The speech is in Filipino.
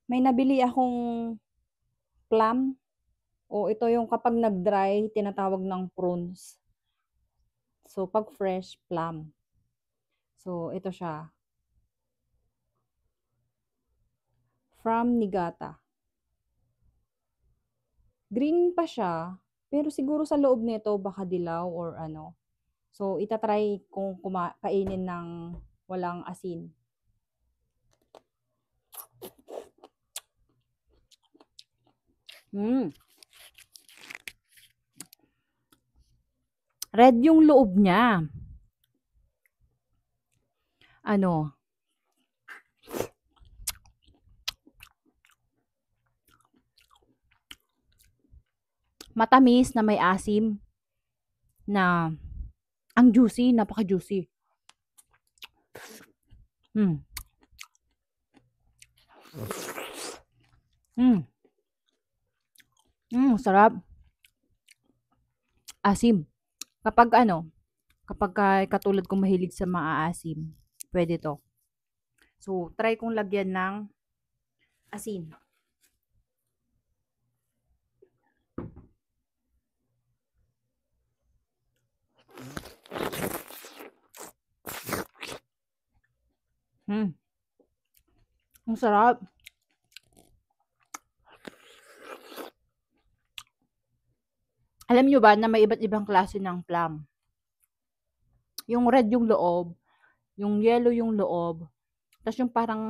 May nabili akong plum. O ito yung kapag nag-dry, tinatawag ng prunes. So, pag fresh, plum. So, ito siya. From Niigata. Green pa siya, pero siguro sa loob nito baka dilaw or ano. So, itatry kung kainin ng walang asin. Mm. Red yung loob niya. Ano? Matamis na may asim na ang juicy, napaka-juicy. Mm. Mm. Sarap. Asim. Kapag ano, kapag katulad kong mahilig sa maasim, pwede to. So, try kong lagyan ng asin. Hmm. Ang sarap. Alam nyo ba na may iba't ibang klase ng plum? Yung red yung loob, yung yellow yung loob, tapos yung parang